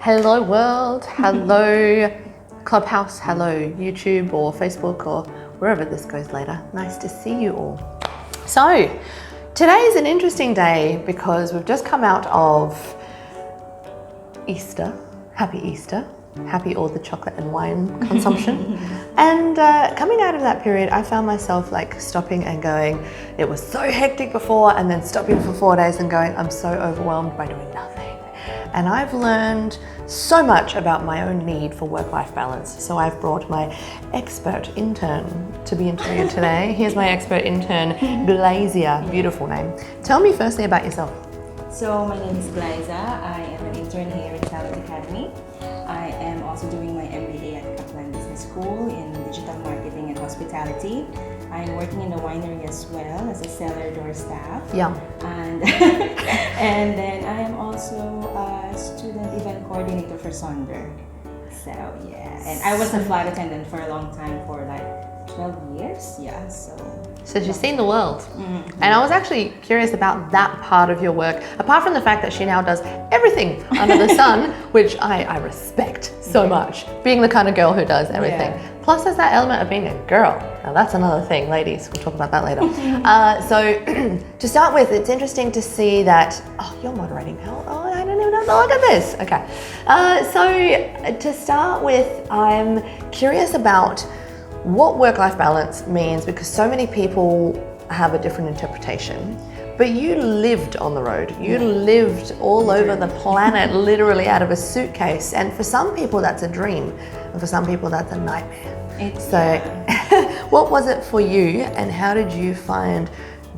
Hello world, hello Clubhouse, hello YouTube or Facebook or wherever this goes later. Nice to see you all. So today is an interesting day because we've just come out of Easter. Happy Easter. Happy all the chocolate and wine consumption. And coming out of that period, I found myself like stopping and going, it was so hectic before, and then stopping for 4 days and going, I'm so overwhelmed by doing nothing. And I've learned so much about my own need for work-life balance. So I've brought my expert intern to be interviewed today. Here's my expert intern, Glaiza, beautiful name. Tell me firstly about yourself. So my name is Glaiza. I am an intern here at Talent Academy. I am also doing my MBA at Kaplan Business School in digital marketing and hospitality. I'm working in the winery as well as a cellar door staff. Yeah. And and then I am also a student event coordinator for Sonder. So yeah, and I was a flight attendant for a long time, for like 12 years. Yeah, So she's seen the world. Mm-hmm. And I was actually curious about that part of your work, apart from the fact that she now does everything under the sun, which I respect so much, being the kind of girl who does everything. Yeah. Plus there's that element of being a girl. Now that's another thing, ladies, we'll talk about that later. So to start with, it's interesting to see that, oh, you're moderating now. Oh, I don't even know, look at this. Okay, so to start with, I'm curious about what work-life balance means, because so many people have a different interpretation. But you lived on the road. You lived all over the planet, literally out of a suitcase. And for some people, that's a dream. And for some people, that's a nightmare. What was it for you, and how did you find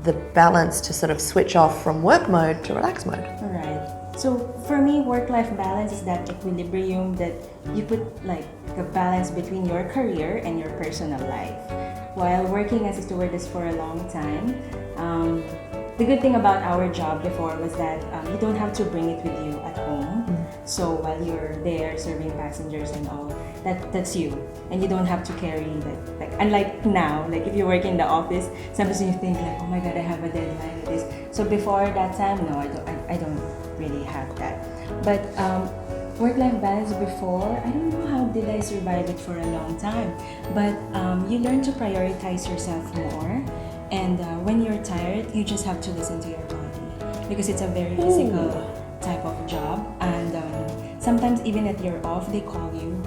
the balance to sort of switch off from work mode to relax mode? All right. So for me, work-life balance is that equilibrium that you put like a balance between your career and your personal life. While working as a stewardess for a long time, the good thing about our job before was that you don't have to bring it with you at home. So while you're there serving passengers and all, that's you, and you don't have to carry that. Like unlike now, like if you work in the office, sometimes you think like, oh my god, I have a deadline with this. So before that time, no, I don't really have that. But work-life balance before, I don't know how did I survive it for a long time. But you learn to prioritize yourself more. And when you're tired, you just have to listen to your body, because it's a very physical type of job. And sometimes even at your off, they call you.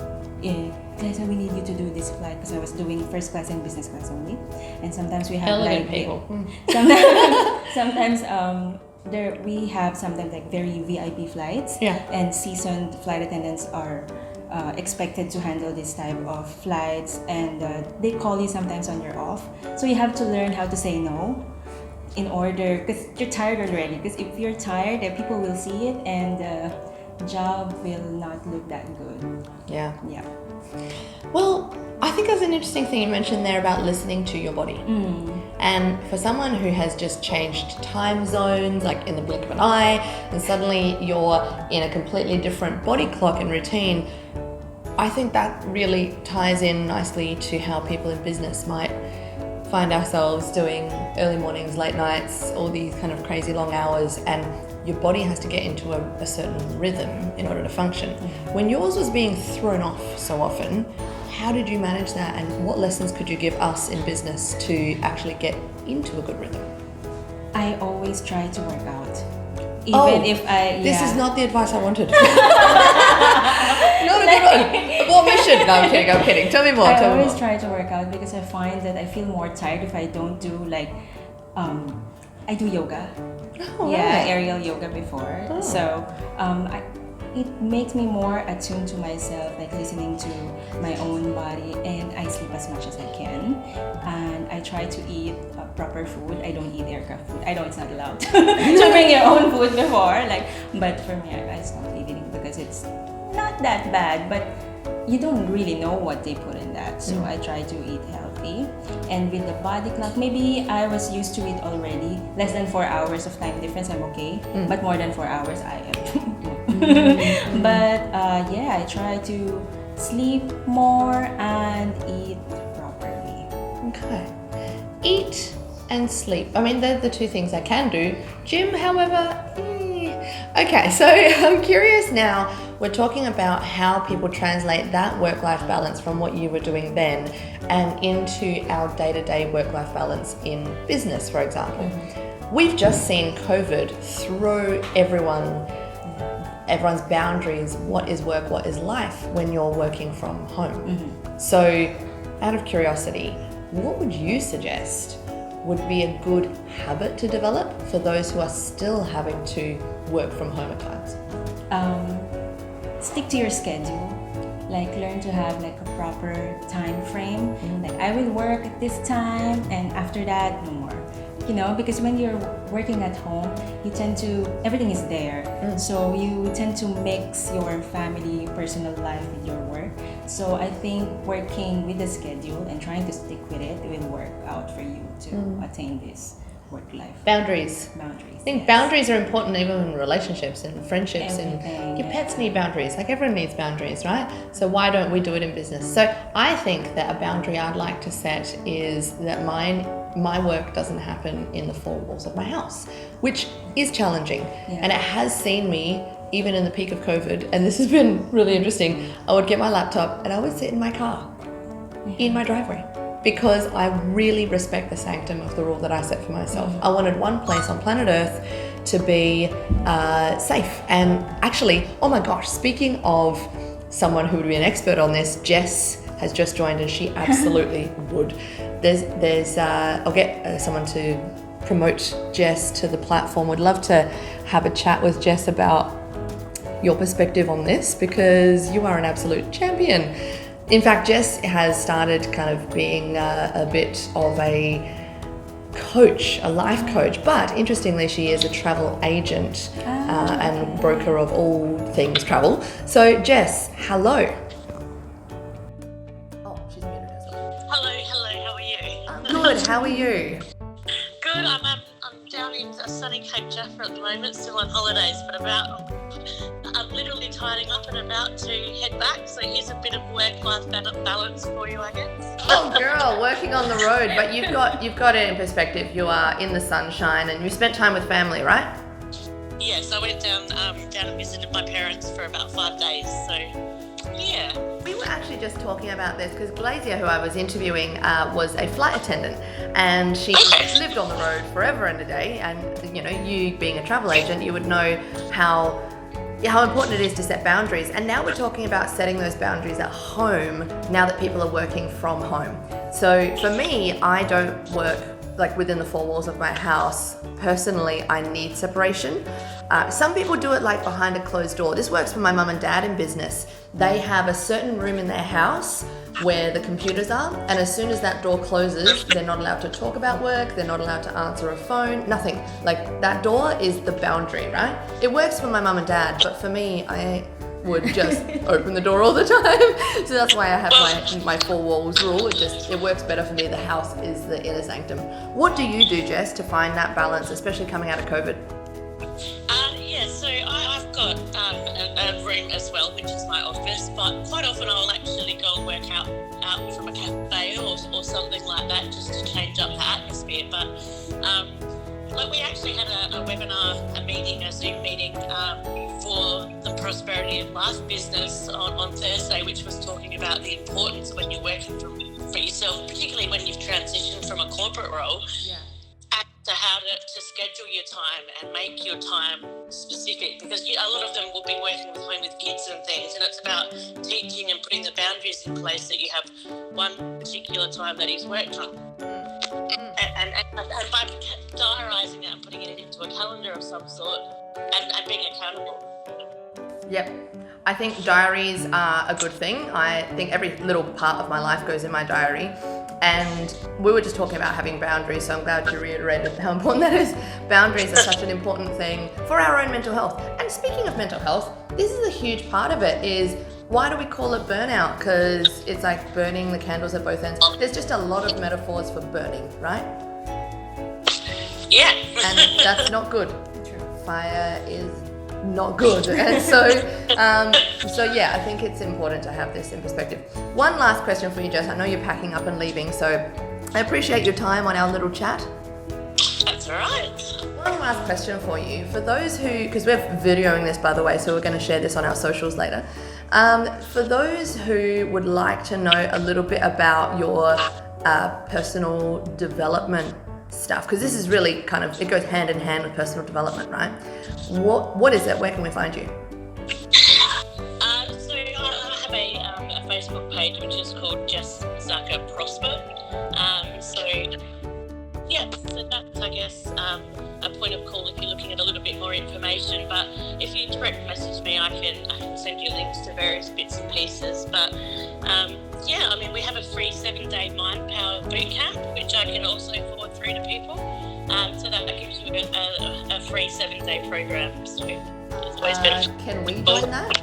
Glaiza, we need you to do this flight, because I was doing first class and business class only. And sometimes we have people. Sometimes we have sometimes like very VIP flights. Yeah. And seasoned flight attendants are expected to handle this type of flights, and they call you sometimes on your off. So you have to learn how to say no in order, because you're tired already. Because if you're tired, people will see it, and the job will not look that good. Yeah. Yeah. Well, I think there's an interesting thing you mentioned there about listening to your body. And for someone who has just changed time zones, like in the blink of an eye, and suddenly you're in a completely different body clock and routine, I think that really ties in nicely to how people in business might find ourselves doing early mornings, late nights, all these kind of crazy long hours, and your body has to get into a certain rhythm in order to function. When yours was being thrown off so often, how did you manage that, and what lessons could you give us in business to actually get into a good rhythm? I always try to work out. Even if This is not the advice I wanted. Not a good one. Abort mission. No, I'm kidding. Tell me more. I always try to work out, because I find that I feel more tired if I don't do like, I do yoga. Aerial yoga before. So it makes me more attuned to myself, like listening to my own body, and I sleep as much as I can. And I try to eat proper food. I don't eat aircraft food. I know it's not allowed to bring your own food before, but for me, I stopped eating it because it's not that bad, but you don't really know what they put in that. So I try to eat healthy. And with the body clock, maybe I was used to it already. Less than 4 hours of time difference, I'm okay. But more than 4 hours, I am. But I try to sleep more and eat properly. Okay. Eat and sleep. I mean, they're the two things I can do. Gym, however, okay. So I'm curious now, we're talking about how people translate that work-life balance from what you were doing then and into our day-to-day work-life balance in business, for example. We've just seen COVID throw everyone's boundaries. What is work, what is life when you're working from home? So out of curiosity, what would you suggest would be a good habit to develop for those who are still having to work from home at times? Stick to your schedule. Like learn to have like a proper time frame. Like I will work at this time and after that no more. You know, because when you're working at home, you tend to, everything is there. So you tend to mix your family, personal life with your work. So I think working with the schedule and trying to stick with it will work out for you to attain this work life. Boundaries. I think boundaries are important even in relationships and friendships. And your pets need boundaries. Like everyone needs boundaries, right? So why don't we do it in business? So I think that a boundary I'd like to set is that my work doesn't happen in the four walls of my house, which is challenging. And it has seen me, even in the peak of COVID, and this has been really interesting, I would get my laptop and I would sit in my car, in my driveway, because I really respect the sanctum of the rule that I set for myself. I wanted one place on planet Earth to be safe. And actually, oh my gosh, speaking of someone who would be an expert on this, Jess has just joined and she absolutely would. There's I'll get someone to promote Jess to the platform. Would love to have a chat with Jess about your perspective on this, because you are an absolute champion. In fact, Jess has started kind of being a bit of a coach, a life coach, but interestingly, she is a travel agent and broker of all things travel. So Jess, hello. Oh, she's muted herself. Hello, how are you? I'm good, how are you? Good, I'm down in sunny Cape Jaffa at the moment, still on holidays, but I'm literally tidying up and about to head back, so here's a bit of work-life balance for you, I guess. Oh girl, working on the road, but you've got it in perspective. You are in the sunshine and you spent time with family, right? Yes, I went down and visited my parents for about 5 days, so yeah. We were actually just talking about this because Glaiza, who I was interviewing, was a flight attendant, and she lived on the road forever and a day. And you know, you being a travel agent, you would know how important it is to set boundaries. And now we're talking about setting those boundaries at home now that people are working from home. So for me, I don't work like within the four walls of my house. Personally, I need separation. Some people do it like behind a closed door. This works for my mum and dad in business. They have a certain room in their house where the computers are, and as soon as that door closes, they're not allowed to talk about work, they're not allowed to answer a phone, nothing. Like that door is the boundary, right? It works for my mum and dad, but for me, I would just open the door all the time. So that's why I have my four walls rule. It works better for me. The house is the inner sanctum. What do you do, Jess, to find that balance, especially coming out of COVID? So I've got a room as well, which is my office, but quite often I'll actually go and work out from a cafe or something like that, just to change up the atmosphere. But like we actually had a webinar, a Zoom meeting for the Prosperity of Life business on Thursday, which was talking about the importance when you're working for yourself, particularly when you've transitioned from a corporate role. Yeah. To how to schedule your time and make your time specific, because a lot of them will be working from home with kids and things, and it's about teaching and putting the boundaries in place that you have one particular time that is work time. And by diarising it and putting it into a calendar of some sort and being accountable. Yep. I think diaries are a good thing. I think every little part of my life goes in my diary. And we were just talking about having boundaries, so I'm glad you reiterated how important that is. Boundaries are such an important thing for our own mental health. And speaking of mental health, this is a huge part of it, is why do we call it burnout? Because it's like burning the candles at both ends. There's just a lot of metaphors for burning, right? Yeah. And that's not good. Fire is not good. And so yeah, I think it's important to have this in perspective. One last question for you, Jess. I know you're packing up and leaving, so I appreciate your time on our little chat. That's all right. One last question for you. For those who, because we're videoing this by the way, so we're going to share this on our socials later. For those who would like to know a little bit about your personal development stuff, because this is really kind of, it goes hand in hand with personal development, right? What is it? Where can we find you? So I have a Facebook page which is called Jess Zacker Prosper. So that's, I guess, a point of call if you're looking at a little bit more information. But if you direct message me, I can send you links to various bits and pieces. But we have a free 7-day Mind Power Bootcamp, which I can also forward through to people. So that gives you a free 7-day program. So it's always beneficial. Can we join that?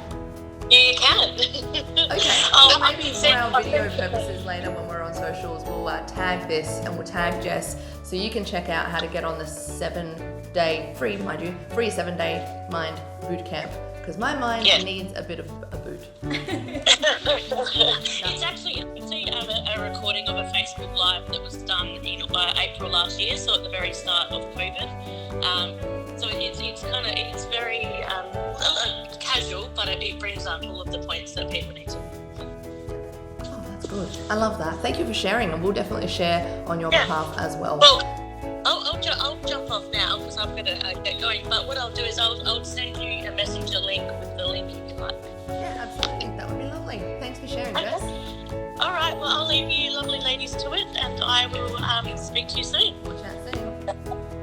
You can. Okay. So maybe for our video purposes later when we're on socials, we'll tag this and we'll tag Jess so you can check out how to get on the 7-day, free 7-day mind boot camp. Because my mind needs a bit of a boot. It's actually, you can see a recording of a Facebook Live that was done in April last year, so at the very start of COVID. So it's very casual, but it brings up all of the points that people need to. Oh, that's good. I love that. Thank you for sharing, and we'll definitely share on your behalf as well. Well, I'll jump off now because I'm going to get going. But what I'll do is I'll send you a messenger link with the link if you like. Yeah, absolutely. That would be lovely. Thanks for sharing, Jess. All right. Well, I'll leave you lovely ladies to it, and I will speak to you soon. We'll chat soon.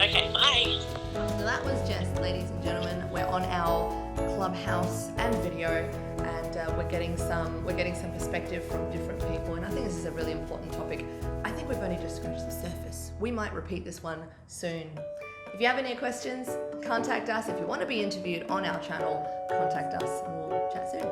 Okay. Bye. So that was Jess, ladies and gentlemen. We're on our Clubhouse and video, and we're getting some perspective from different people, and I think this is a really important topic. I think we've only just scratched the surface. We might repeat this one soon. If you have any questions, contact us. If you want to be interviewed on our channel, contact us and we'll chat soon.